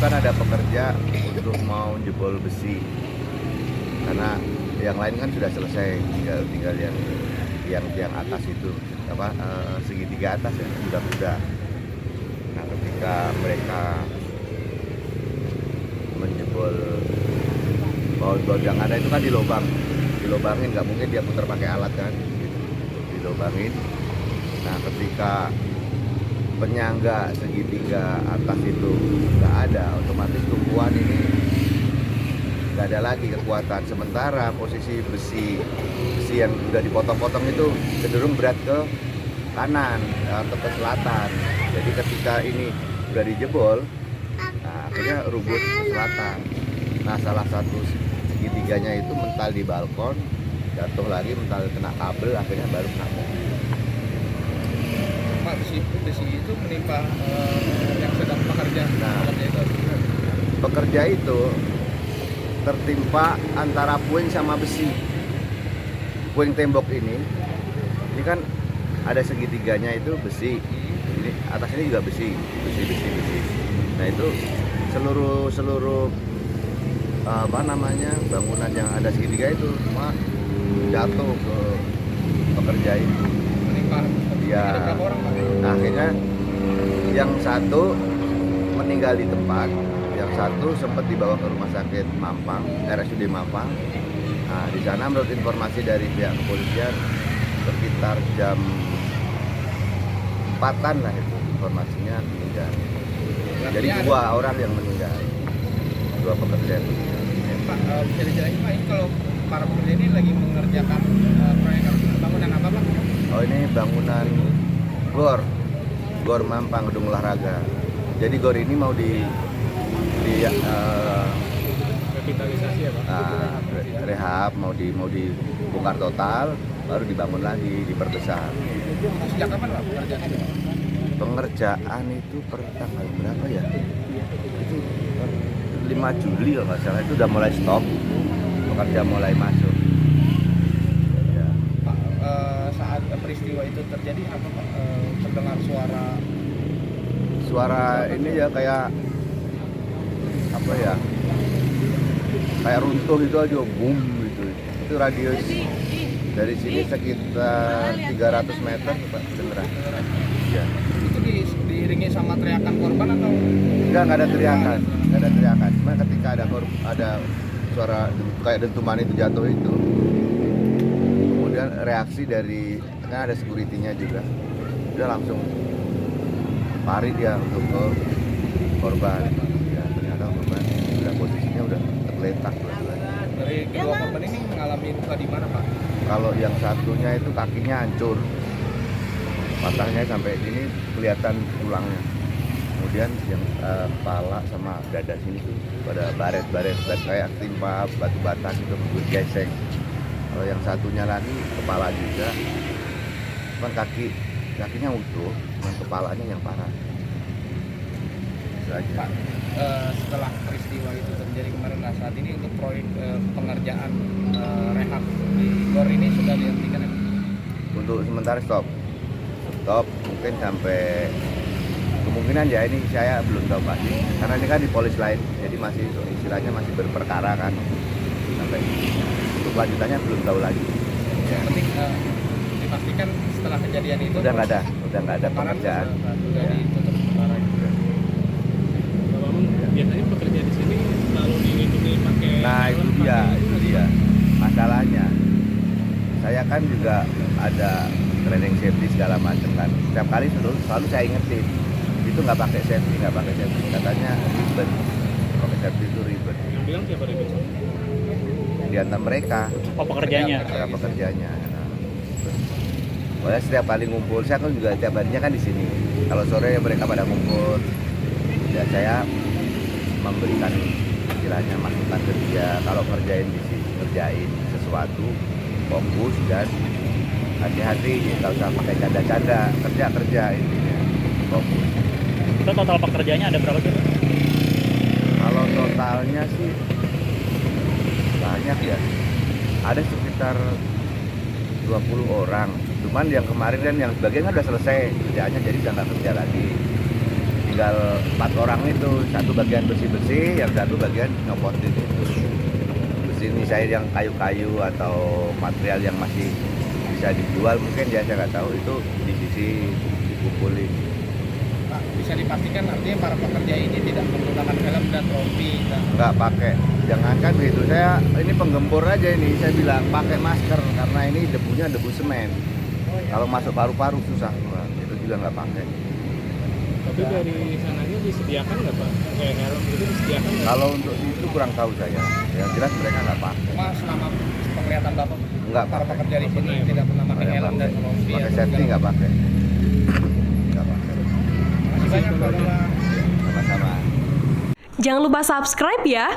kan ada pekerja untuk mau jebol besi, karena yang lain kan sudah selesai, tinggal yang tiang atas itu segitiga atas ya sudah. Nah ketika mereka menjebol baut yang ada itu kan dilobangin, nggak mungkin dia putar pakai alat kan, dilobangin. Nah ketika penyangga segitiga atas itu nggak ada, otomatis tumpuan ini nggak ada lagi kekuatan. Sementara posisi besi yang sudah dipotong-potong itu cenderung berat ke kanan atau ke selatan. Jadi ketika ini sudah dijebol, nah, akhirnya rubuh ke selatan. Nah salah satu segitiganya itu mental di balkon, jatuh lagi mental kena kabel, akhirnya baru kena mobil. Pak, besi itu menimpa yang sedang bekerja. Nah, pekerja itu tertimpa antara puing sama besi. Puing tembok ini kan ada segitiganya itu besi, ini atasnya juga besi. Nah itu seluruh bangunan yang ada segitiga itu semua jatuh ke pekerja itu. Ya, nah, akhirnya yang satu meninggal di tempat, yang satu sempat dibawa ke rumah sakit Mampang, RSUD Mampang. Nah, di sana menurut informasi dari pihak kepolisian sekitar jam 4-an lah itu informasinya meninggal. Jadi dua orang yang meninggal, dua pekerja. Pak, bisa dijelasin Pak, ini kalau para pekerja ini lagi mengerjakan proyek bangunan apa Pak? Oh ini bangunan GOR Mampang, gedung olahraga. Jadi GOR ini mau revitalisasi ya Pak? Rehab, mau dibongkar total, baru dibangun lagi, diperbesar. Sejak kapan Pak pengerjaan itu? Pengerjaan itu per tanggal berapa ya? Itu per 5 Juli kalau nggak salah, itu udah mulai stop, pekerja mulai masuk. Ya. Pak, saat peristiwa itu terjadi apa Pak? Terdengar suara ini ya kayak apa ya? Kayak runtuh itu aja, boom gitu. Itu radius dari sini sekitar 300 meter Pak, beneran. Ya. Itu diiringi sama teriakan korban atau? Enggak ada teriakan. Cuma ketika ada suara kayak dentuman itu jatuh itu, kemudian reaksi dari kan ada security-nya juga, dia langsung lari dia untuk ke korban. Ya ternyata korban udah posisinya udah tergeletak. Dari kedua korban ini mengalami luka di mana Pak? Kalau yang satunya itu kakinya hancur, patahnya sampai sini kelihatan tulangnya. Kemudian yang kepala sama dada sini tuh pada baret kayak timpa batu bata gitu, geseng. Kalau yang satunya lagi kepala juga, kan kakinya utuh, cuman kepalanya yang parah. Itu aja. Pak, setelah peristiwa itu terjadi kemarin, nah saat ini untuk proyek pengerjaan rehab di GOR ini sudah dihentikan ya? Untuk sementara stop, mungkin sampai kemungkinan ya, ini saya belum tahu pasti karena ini kan di polis lain, jadi masih istilahnya masih berperkara kan, sampai untuk lanjutannya belum tahu lagi. Yang penting dipastikan setelah kejadian itu udah nggak ada pengerjaan. Sudah ditutup sementara. Biasanya pekerja di sini selalu dilindungi pakai. Nah itu dia masalahnya. Saya kan juga ada training safety segala macam kan. Setiap kali selalu saya ingetin, itu nggak pakai safety. Katanya ribet. Pakai safety itu ribet. Yang bilang siapa ribet? Di antara mereka. Oh pekerjanya. Pekerjanya. Nah, setiap kali ngumpul, saya kan juga setiap harinya kan di sini. Kalau sore mereka pada ngumpul, ya saya memberikan istilahnya masukan kerja. Kalau ngerjain sesuatu fokus dan hati-hati, nggak usah pakai canda-canda, kerja intinya fokus. Itu total pekerjaannya ada berapa sih? Kalau totalnya sih banyak ya, ada sekitar 20 orang. Cuman yang kemarin kan yang sebagian kan udah selesai kerjaannya, jadi udah nggak kerja lagi. tinggal 4 orang itu, satu bagian bersih-bersih, yang satu bagian nyopotin itu. Bersih ini saya yang kayu-kayu atau material yang masih bisa dijual mungkin ya, saya nggak tahu, itu di sisi dikumpulin. Pak, bisa dipastikan artinya para pekerja ini tidak menggunakan helm dan rompi dan Nggak pakai, jangankan begitu, saya ini penggembur aja ini, saya bilang pakai masker karena ini debunya debu semen. Kalau masuk paru-paru susah, Pak. Itu juga nggak pakai. Tapi dari sananya disediakan nggak Pak? Kayak helm itu disediakan nggak? Kalau untuk itu kurang tahu saya, yang jelas mereka nggak pakai. Mas, selama penglihatan Bapak Nggak para pakai. pekerja di sini tidak pernah pakai helm dan rompi Pakai atau safety segala nggak pakai. Nggak pakai. Terima kasih banyak Pak Bapak. Sama-sama. Jangan lupa subscribe ya.